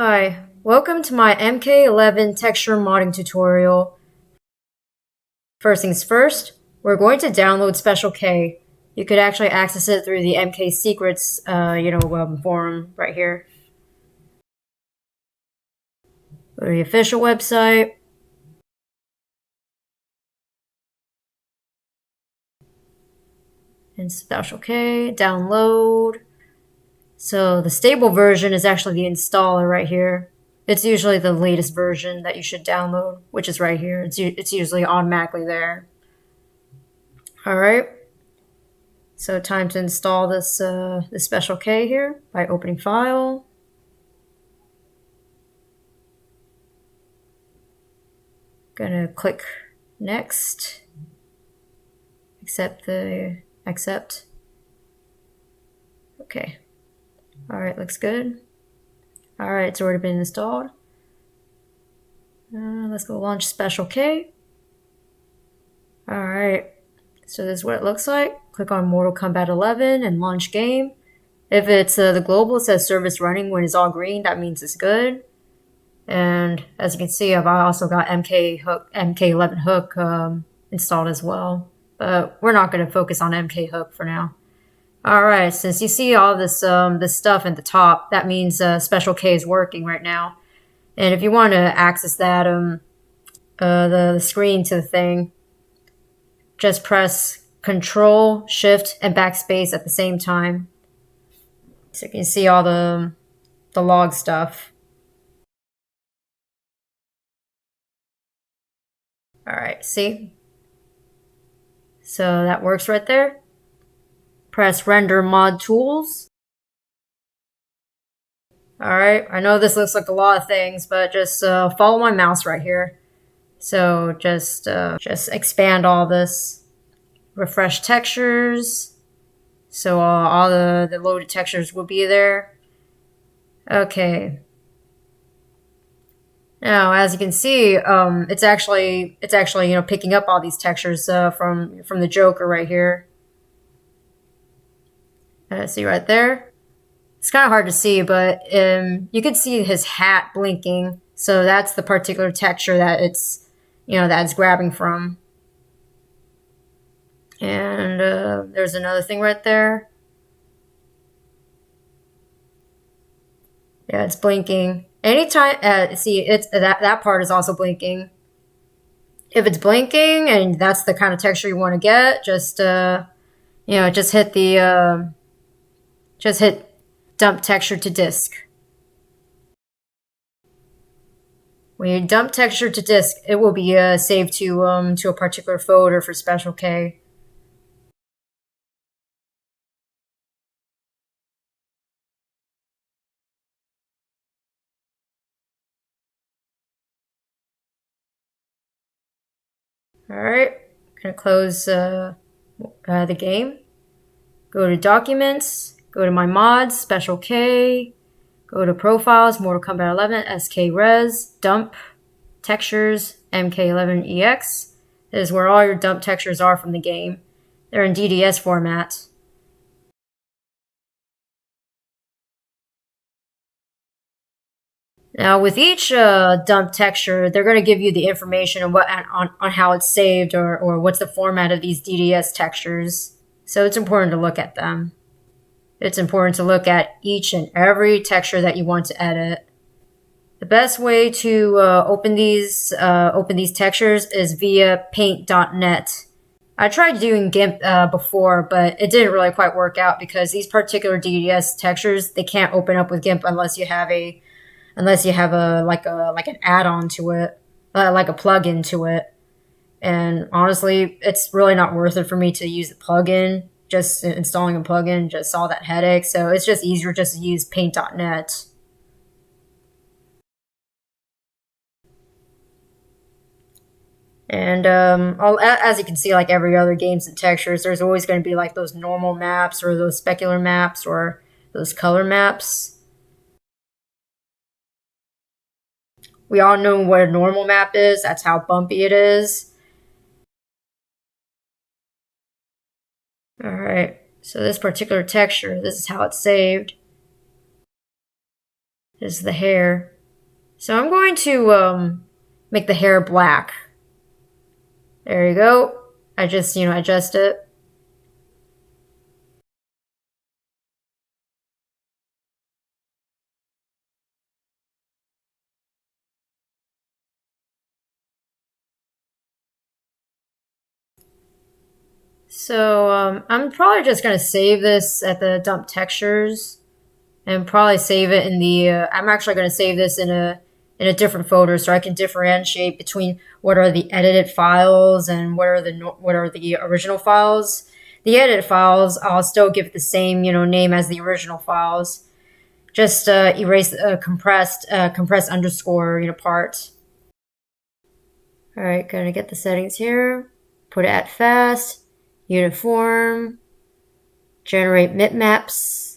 Hi, welcome to my MK11 Texture Modding tutorial. First things first, we're going to download Special K. You could actually access it through the MK Secrets, forum right here. Go to the official website. And Special K, download. So the stable version is actually the installer right here. It's usually the latest version that you should download, which is right here. It's usually automatically there. Alright. So time to install this Special K here by opening file. Gonna click next. Accept. Okay. Alright, looks good. Alright, it's already been installed. Let's go launch Special K. Alright, so this is what it looks like. Click on Mortal Kombat 11 and launch game. If it's the global, it says service running. When it's all green, that means it's good. And as you can see, I've also got MK11 hook installed as well. But we're not going to focus on MK hook for now. Alright, since you see all this stuff at the top, that means Special K is working right now. And if you want to access that the screen to the thing, just press Control, Shift, and Backspace at the same time. So you can see all the log stuff. Alright, see? So that works right there. Press Render Mod Tools. Alright, I know this looks like a lot of things, but just follow my mouse right here. So just expand all this. Refresh textures. So all the loaded textures will be there. Okay. Now, as you can see, it's actually picking up all these textures from the Joker right here. See right there. It's kind of hard to see, but you can see his hat blinking. So that's the particular texture that it's grabbing from. And there's another thing right there. Yeah, it's blinking. Anytime, see, it's that part is also blinking. If it's blinking and that's the kind of texture you want to get, just hit dump texture to disk. When you dump texture to disk, it will be saved to a particular folder for Special K. Alright, gonna close the game. Go to Documents, go to My Mods, Special K, go to Profiles, Mortal Kombat 11, SK Res, Dump, Textures, MK11EX. This is where all your dump textures are from the game. They're in DDS format. Now, with each dump texture, they're going to give you the information on how it's saved or what's the format of these DDS textures. So it's important to look at them. It's important to look at each and every texture that you want to edit. The best way to open these textures is via paint.net. I tried doing GIMP before, but it didn't really quite work out because these particular DDS textures, they can't open up with GIMP unless you have like an add-on to it, like a plugin to it. And honestly, it's really not worth it for me to use the plugin. Just installing a plugin, just all that headache. So it's just easier just to use paint.net. And as you can see, like every other games and textures, there's always going to be like those normal maps or those specular maps or those color maps. We all know what a normal map is. That's how bumpy it is. Alright, so this particular texture, this is how it's saved. This is the hair. So I'm going to make the hair black. There you go. I just, adjust it. So I'm probably just going to save this at the dump textures and probably save it in the, I'm actually going to save this in a different folder so I can differentiate between what are the edited files and what are the original files. The edited files, I'll still give it the same, name as the original files. Just erase compressed underscore, part. All right, gonna get the settings here. Put it at fast, uniform, generate bitmaps.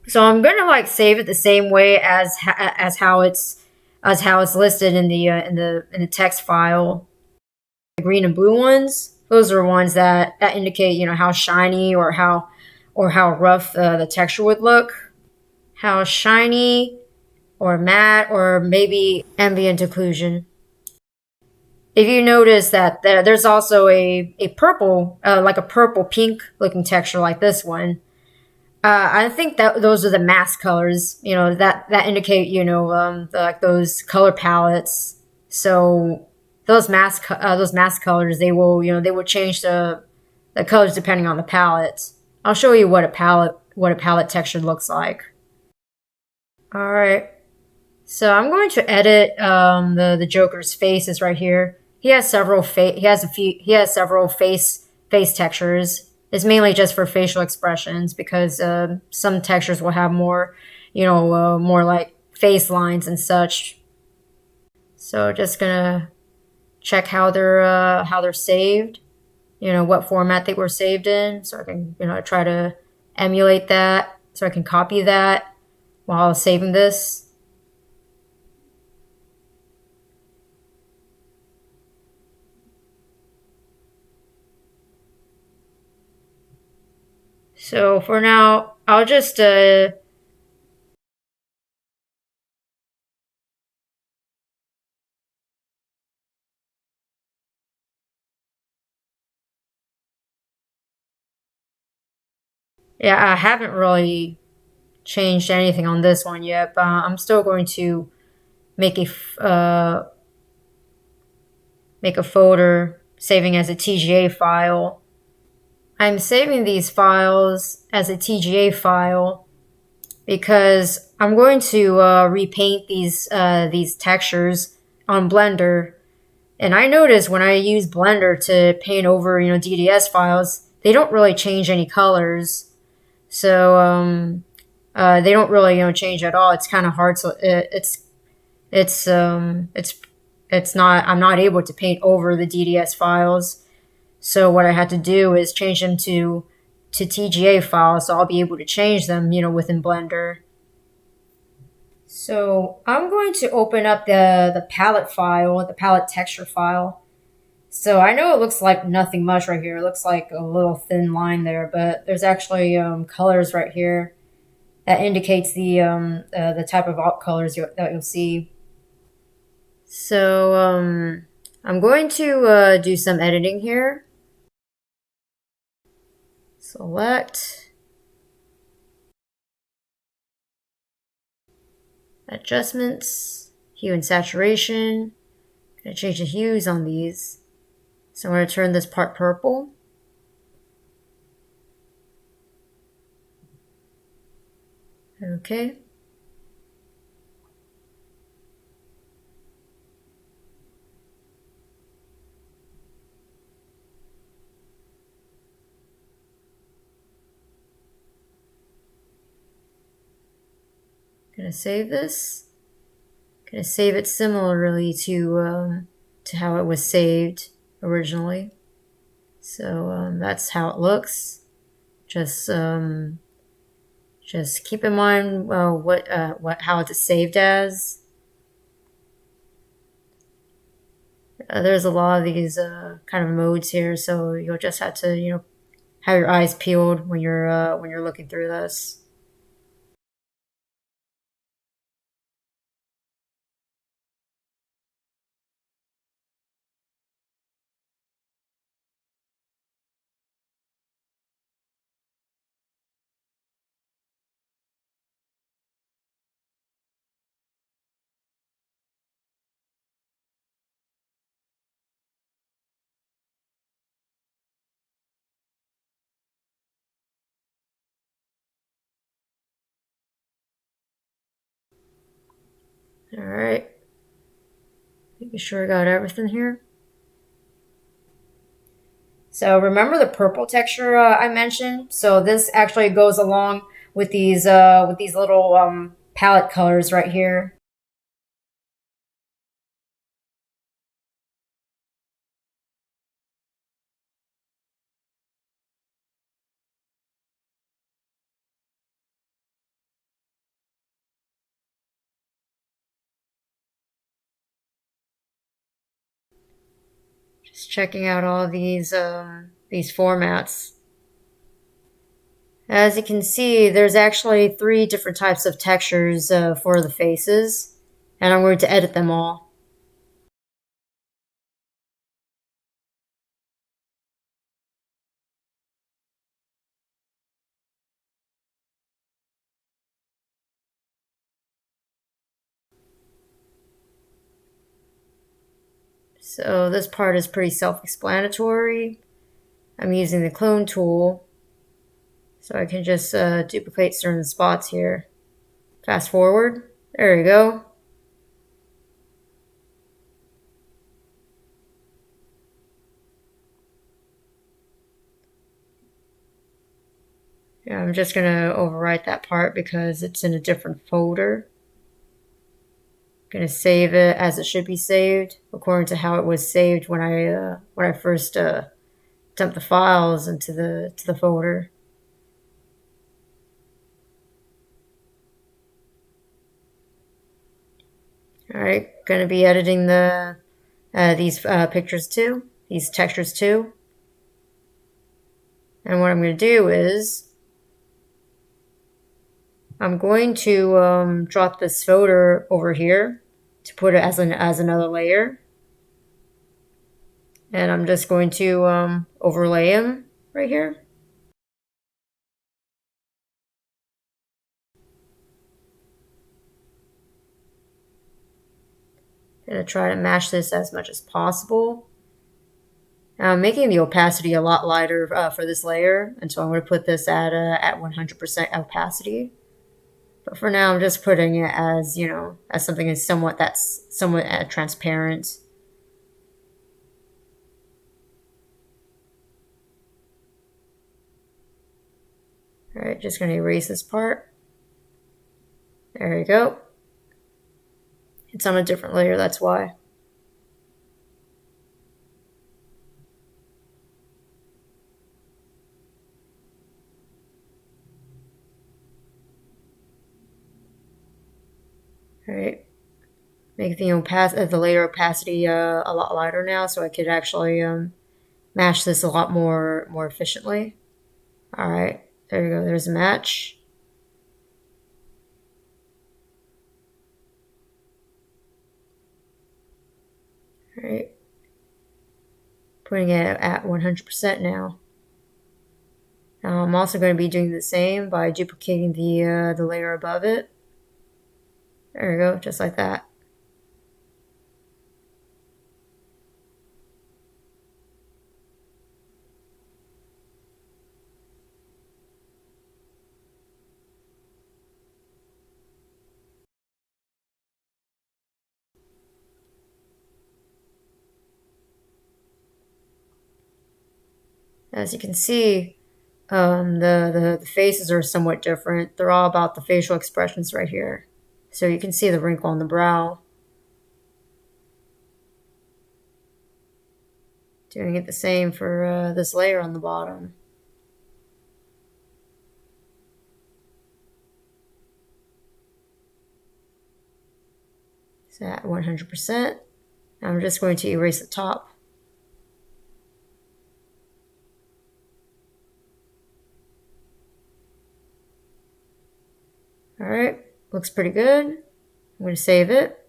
So I'm gonna like save it the same way as how it's listed in the text file. The green and blue ones, those are ones that indicate how shiny or how rough the texture would look. How shiny or matte or maybe ambient occlusion. If you notice that there's also a purple, like a purple pink looking texture like this one. I think that those are the mask colors, that indicate, like those color palettes. So those mask colors, they will change the colors depending on the palette. I'll show you what a palette texture looks like. All right. So I'm going to edit the Joker's faces right here. He has several several face textures. It's mainly just for facial expressions because some textures will have more, more like face lines and such. So just gonna check how they're saved. What format they were saved in, so I can try to emulate that. So I can copy that while saving this. So for now, I'll just yeah, I haven't really changed anything on this one yet, but I'm still going to make make a folder saving as a TGA file. I'm saving these files as a TGA file because I'm going to repaint these textures on Blender. And I notice when I use Blender to paint over DDS files, they don't really change any colors. So they don't really change at all. It's kind of hard. So it's it's not. I'm not able to paint over the DDS files. So what I had to do is change them to TGA files. So I'll be able to change them within Blender. So I'm going to open up the palette file, the palette texture file. So I know it looks like nothing much right here. It looks like a little thin line there, but there's actually colors right here that indicates the type of alt colors that you'll see. So I'm going to do some editing here. Select. Adjustments. Hue and saturation. Gonna change the hues on these. So I'm going to turn this part purple. Okay. Gonna save this. Gonna save it similarly to how it was saved originally. So that's how it looks. Just keep in mind how it's saved as. There's a lot of these kind of modes here, so you'll just have to have your eyes peeled when you're looking through this. All right. Making sure I got everything here. So remember the purple texture I mentioned? So this actually goes along with these little palette colors right here. Just checking out all these formats. As you can see, there's actually 3 different types of textures for the faces, and I'm going to edit them all. So this part is pretty self-explanatory. I'm using the clone tool, so I can just duplicate certain spots here. Fast forward. There you go. Yeah, I'm just going to overwrite that part because it's in a different folder. I'm going to save it as it should be saved, according to how it was saved when I first dumped the files into the folder. All right, going to be editing these pictures too, these textures too. And what I'm going to do is I'm going to drop this folder over here to put it as another layer. And I'm just going to overlay them right here. Gonna try to match this as much as possible. Now I'm making the opacity a lot lighter for this layer, and so I'm going to put this at 100% opacity. But for now, I'm just putting it as, you know, as something that's somewhat transparent. All right, just going to erase this part. There you go. It's on a different layer, that's why. All right, make the layer opacity a lot lighter now, so I could actually match this a lot more efficiently. All right, there you go. There's a match. All right, putting it at 100% now. Now I'm also going to be doing the same by duplicating the layer above it. There we go, just like that. As you can see, the faces are somewhat different. They're all about the facial expressions right here. So you can see the wrinkle on the brow. Doing it the same for this layer on the bottom. So at 100%. I'm just going to erase the top. All right, looks pretty good. I'm going to save it.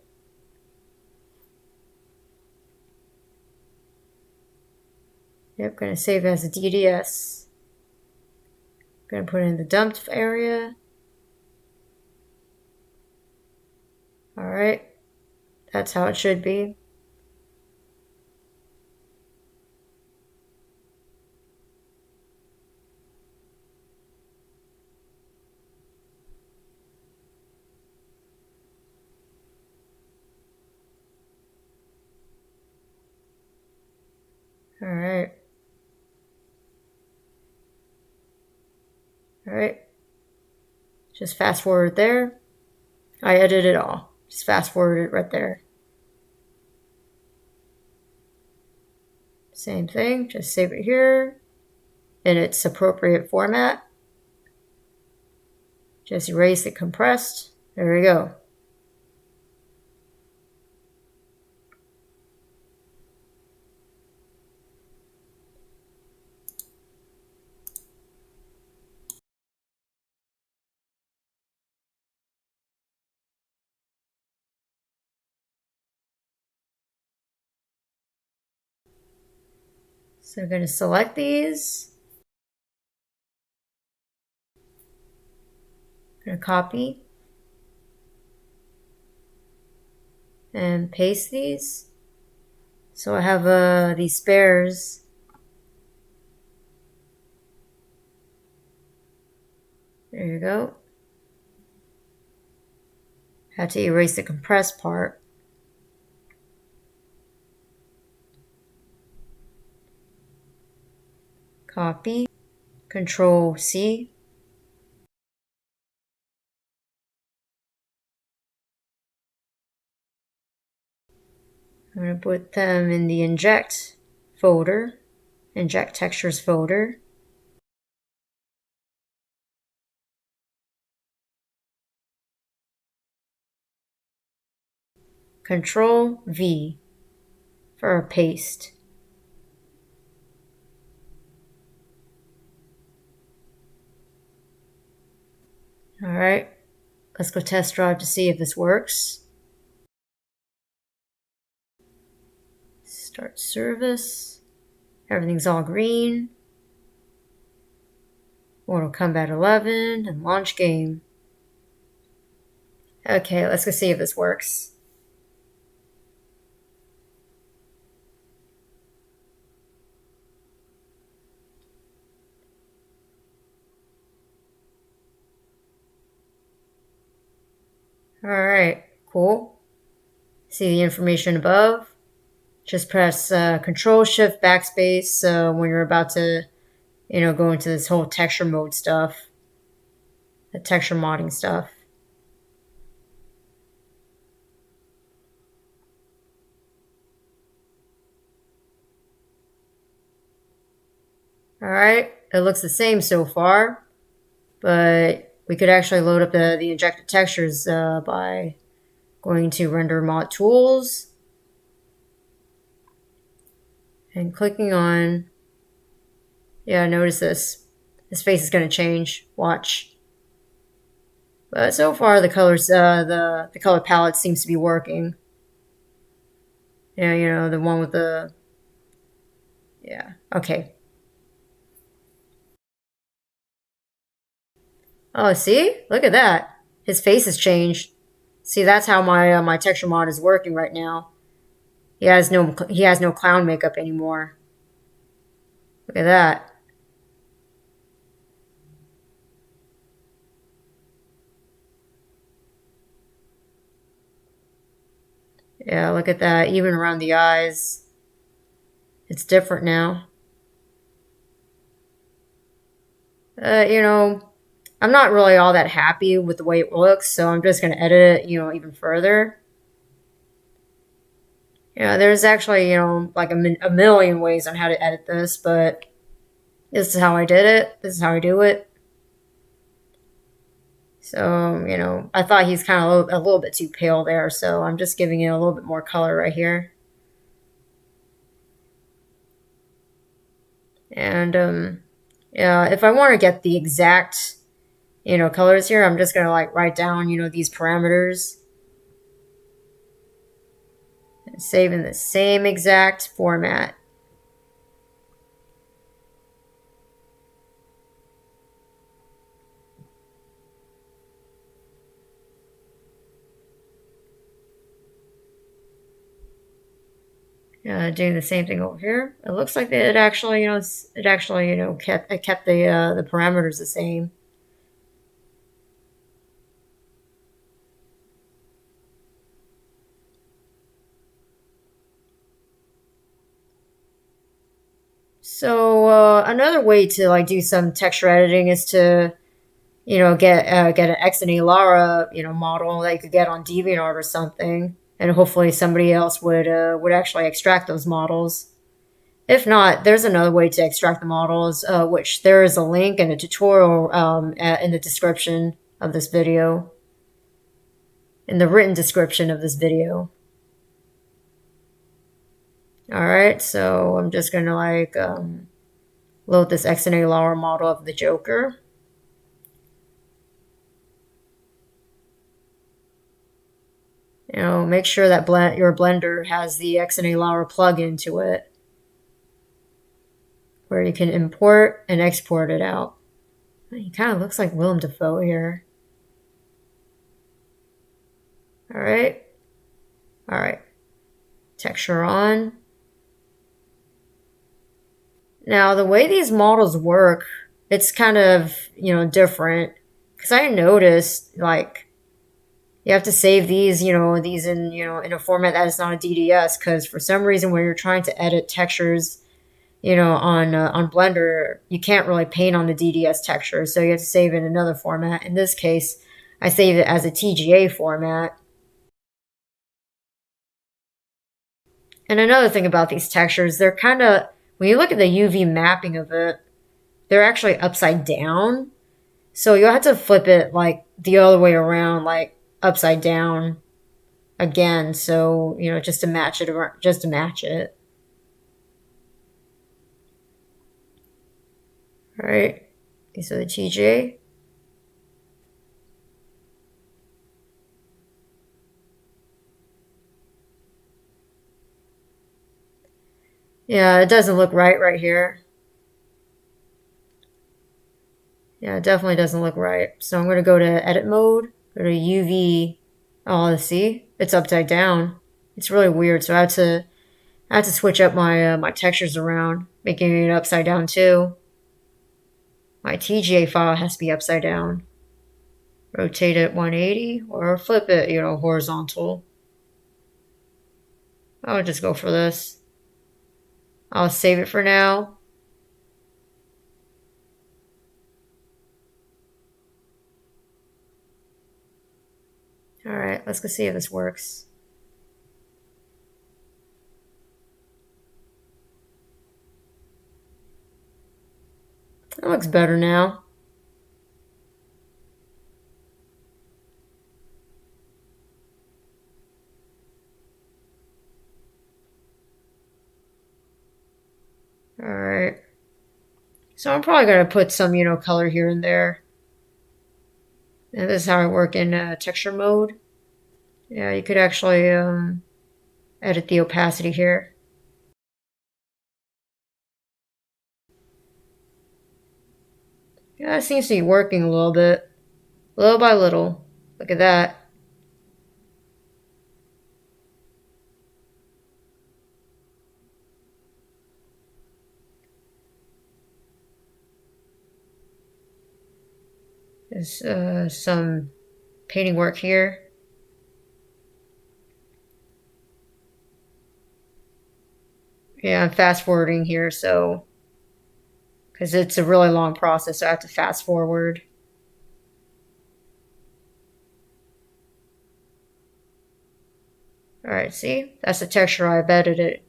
Yep, going to save it as a DDS. Going to put it in the dumped area. All right, that's how it should be. All right. All right. Just fast forward there. I edited it all. Just fast forward it right there. Same thing. Just save it here in its appropriate format. Just erase it compressed. There we go. So I'm going to select these. I'm going to copy and paste these. So I have these spares. There you go. Had to erase the compressed part. Copy. Control C. I'm going to put them in the inject folder. Inject textures folder. Control V for a paste. All right, let's go test drive to see if this works. Start service. Everything's all green. Mortal Kombat 11 and launch game. Okay, let's go see if this works. All right, cool. See the information above? Just press Control Shift Backspace when you're about to, go into this whole texture mode stuff, the texture modding stuff. All right, it looks the same so far, but we could actually load up the injected textures by going to Render Mod Tools and clicking on, yeah, notice this. This face is going to change. Watch. But so far, the colors, the color palette seems to be working. Yeah, the one with the, yeah, okay. Oh, see? Look at that. His face has changed. See, that's how my texture mod is working right now. He has no clown makeup anymore. Look at that. Yeah, look at that. Even around the eyes, it's different now. I'm not really all that happy with the way it looks, so I'm just going to edit it, even further. There's actually, like a million ways on how to edit this, but this is how I did it. This is how I do it. So, I thought he's kind of a little bit too pale there, so I'm just giving it a little bit more color right here. And, yeah, if I want to get the exact, colors here, I'm just going to like write down, these parameters. And save in the same exact format. Doing the same thing over here. It looks like it actually, kept the parameters the same. So another way to like do some texture editing is to get an XNA Lara model that you could get on DeviantArt or something, and hopefully somebody else would actually extract those models. If not, there's another way to extract the models, which there is a link and a tutorial in the description of this video, in the written description of this video. Alright, so I'm just gonna load this XNA Lara model of the Joker. Make sure that your Blender has the XNA Lara plugin to it, where you can import and export it out. He kind of looks like Willem Dafoe here. Alright. Alright. Texture on. Now, the way these models work, it's kind of, different. Because I noticed, like, you have to save these in a format that is not a DDS. Because for some reason, when you're trying to edit textures, on Blender, you can't really paint on the DDS texture, so you have to save it in another format. In this case, I save it as a TGA format. And another thing about these textures, they're kind of, when you look at the UV mapping of it, they're actually upside down. So you'll have to flip it like the other way around, like upside down again. So, just to match it. All right. These are the TGA. Yeah, it doesn't look right here. Yeah, it definitely doesn't look right. So I'm going to go to edit mode, go to UV. Oh, see? It's upside down. It's really weird. So I had to switch up my textures around, making it upside down too. My TGA file has to be upside down. Rotate it 180 or flip it, horizontal. I'll just go for this. I'll save it for now. Alright, let's go see if this works. That looks better now. Alright. So I'm probably going to put some, color here and there. And this is how I work in texture mode. Yeah, you could actually edit the opacity here. Yeah, it seems to be working a little bit. Little by little. Look at that. There's some painting work here. Yeah, I'm fast forwarding here, so because it's a really long process, so I have to fast forward. Alright, see? That's the texture I've edited.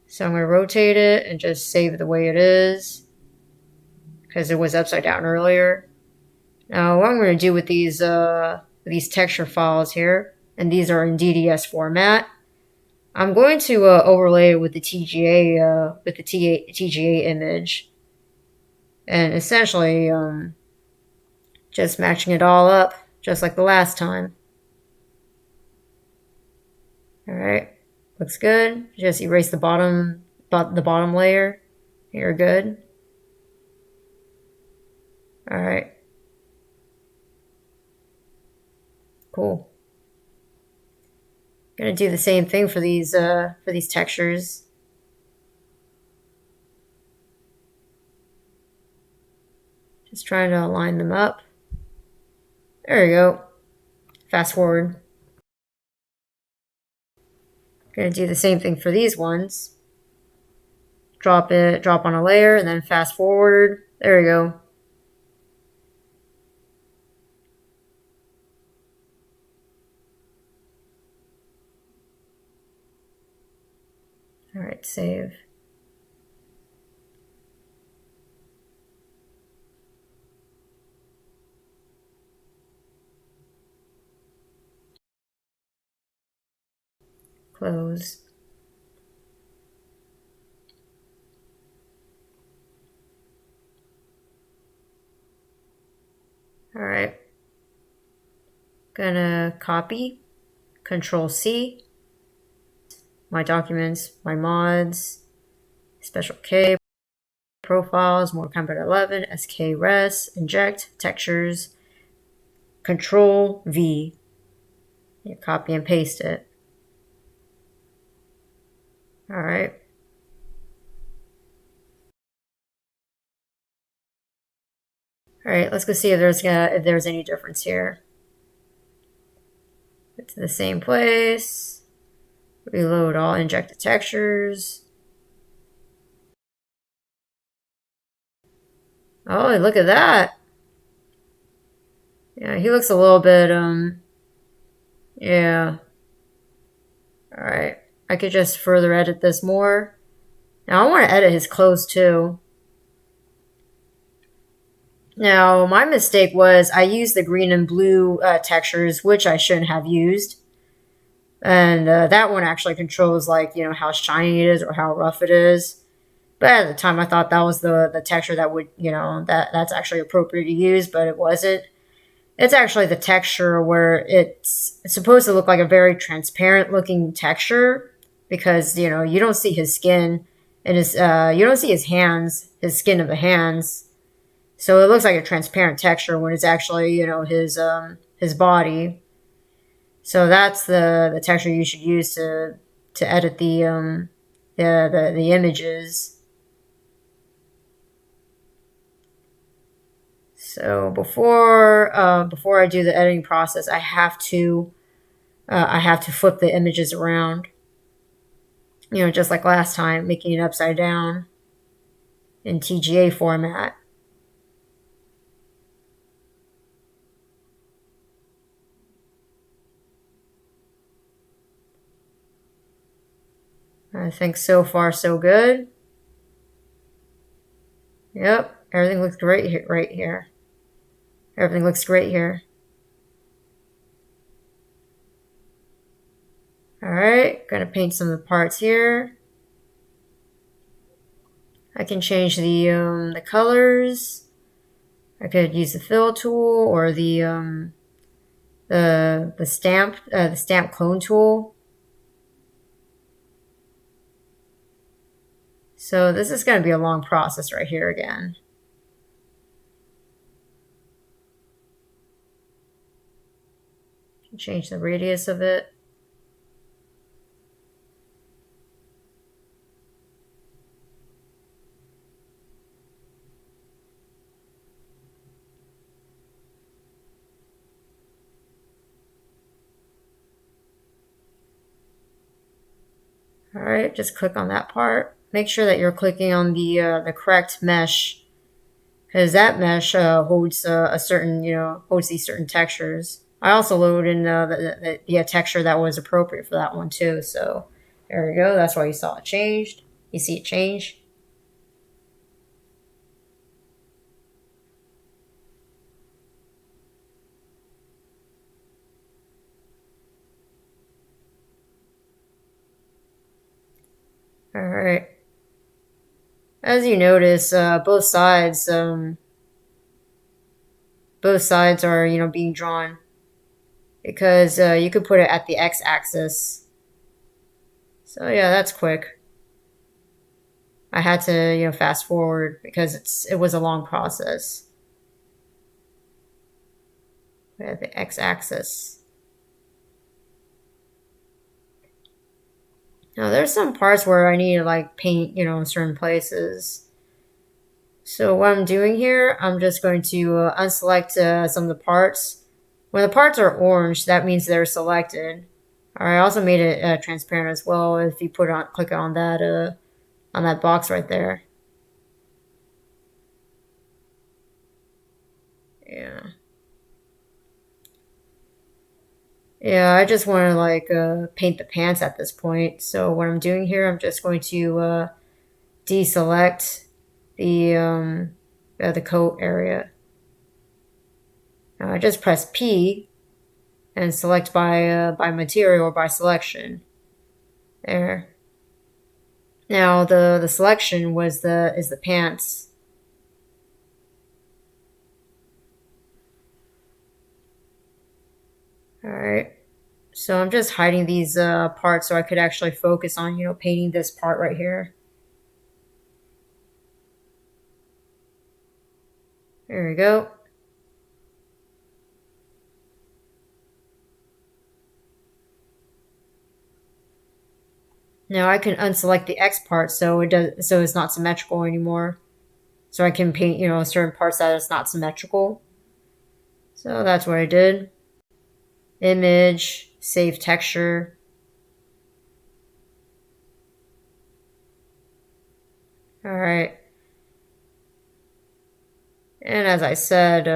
So I'm going to rotate it and just save it the way it is, because it was upside down earlier. Now, what I'm going to do with these texture files here, and these are in DDS format, I'm going to overlay it with the TGA TGA image, and essentially just matching it all up, just like the last time. All right, looks good. Just erase the bottom layer. You're good. All right. Cool. Gonna do the same thing for these textures. Just trying to align them up. There you go. Fast forward. Gonna do the same thing for these ones. drop on a layer, and then fast forward. There we go. All right, save. Close. All right. Gonna copy, Control C, my documents, my mods, Special K, profiles, more Kombat 11, SK res, inject, textures, Control V. You copy and paste it. All right. All right, let's go see if there's any difference here. Get to the same place. Reload all injected textures. Oh, look at that. Yeah, he looks a little bit, yeah. All right, I could just further edit this more. Now I want to edit his clothes too. Now, my mistake was I used the green and blue textures, which I shouldn't have used. And that one actually controls, like, how shiny it is or how rough it is. But at the time, I thought that was the texture that would, that's actually appropriate to use, but it wasn't. It's actually the texture where it's supposed to look like a very transparent looking texture because, you don't see his skin and you don't see his hands, his skin of the hands. So it looks like a transparent texture when it's actually, his body. So that's the texture you should use to edit the images. So before I do the editing process, I have to flip the images around. Just like last time, making it upside down in TGA format. I think so far so good. Yep, everything looks great here, right here. Everything looks great here. All right, gonna paint some of the parts here. I can change the colors. I could use the fill tool or the stamp clone tool. So this is going to be a long process right here again. Change the radius of it. All right, just click on that part. Make sure that you're clicking on the correct mesh, because that mesh holds a certain, holds these certain textures. I also loaded in the texture that was appropriate for that one too. So there we go. That's why you saw it changed. You see it change. All right. As you notice, both sides are, being drawn, because you could put it at the x-axis. So yeah, that's quick. I had to, fast forward because it was a long process. At the x-axis. Now there's some parts where I need to like paint, certain places. So what I'm doing here, I'm just going to unselect some of the parts. When the parts are orange, that means they're selected. I also made it transparent as well. If you click on that on that box right there. Yeah. Yeah, I just want to like paint the pants at this point. So what I'm doing here, I'm just going to deselect the coat area. Now I just press P and select by material or by selection. There. Now the selection was the pants. All right. So I'm just hiding these parts so I could actually focus on painting this part right here. There we go. Now I can unselect the X part so it's not symmetrical anymore. So I can paint certain parts that it's not symmetrical. So that's what I did. Image, save texture. All right. And as I said,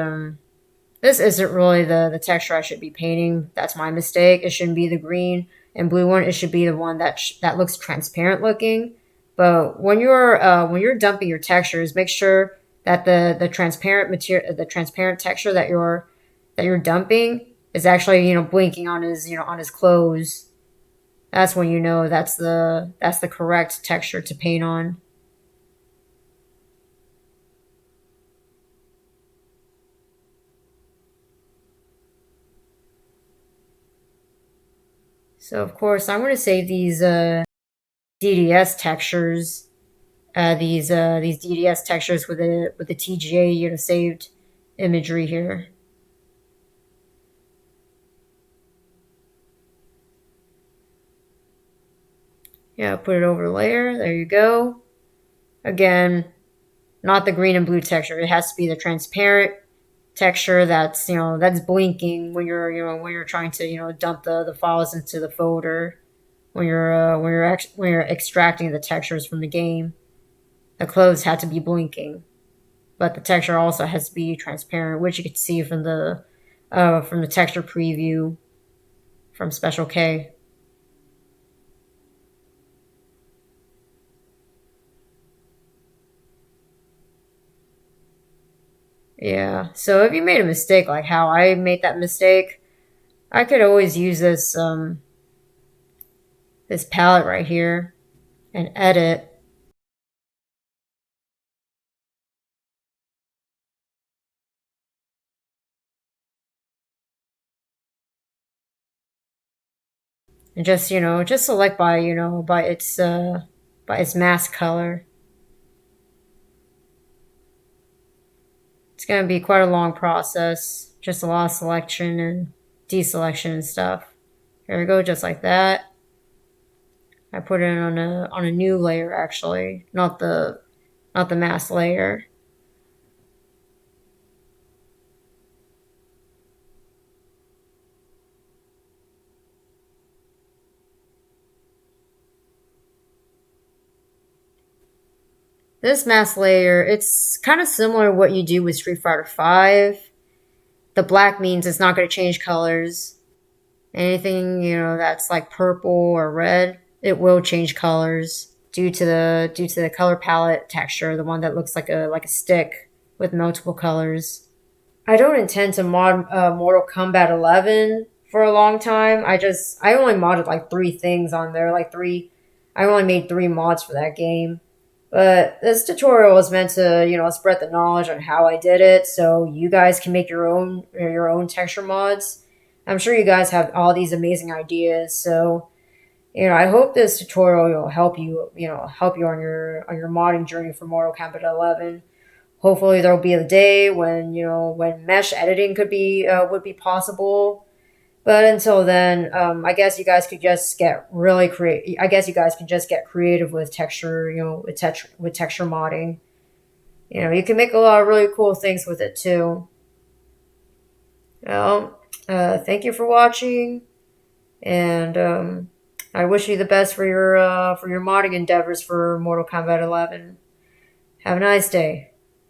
this isn't really the texture I should be painting. That's my mistake. It shouldn't be the green and blue one. It should be the one that looks transparent looking. But when you're dumping your textures, make sure that the transparent material, the transparent texture that you're dumping is actually blinking on his clothes. That's when that's the correct texture to paint on. So of course I'm going to save these DDS textures, these DDS textures with the TGA saved imagery here. Yeah, put it over the layer. There you go. Again, not the green and blue texture. It has to be the transparent texture that's blinking when you're trying to dump the files into the folder when you're extracting the textures from the game. The clothes had to be blinking, but the texture also has to be transparent, which you can see from the texture preview from Special K. Yeah. So if you made a mistake like how I made that mistake, I could always use this palette right here and edit. And just select by its mask color. It's gonna be quite a long process, just a lot of selection and deselection and stuff. Here we go, just like that. I put it on a new layer actually, not the mask layer. This mask layer, it's kind of similar to what you do with Street Fighter 5. The black means it's not going to change colors. Anything, that's like purple or red, it will change colors due to the color palette texture, the one that looks like a stick with multiple colors. I don't intend to mod Mortal Kombat 11 for a long time. I only modded like three things on there, like three. I only made three mods for that game. But this tutorial is meant to, spread the knowledge on how I did it, so you guys can make your own texture mods. I'm sure you guys have all these amazing ideas, so I hope this tutorial will help you on your modding journey for Mortal Kombat 11. Hopefully, there will be a day when mesh editing would be possible. But until then, I guess you guys could just get really creative. I guess you guys can just get creative with texture, with texture modding. You can make a lot of really cool things with it too. Well, thank you for watching, and I wish you the best for your modding endeavors for Mortal Kombat 11. Have a nice day.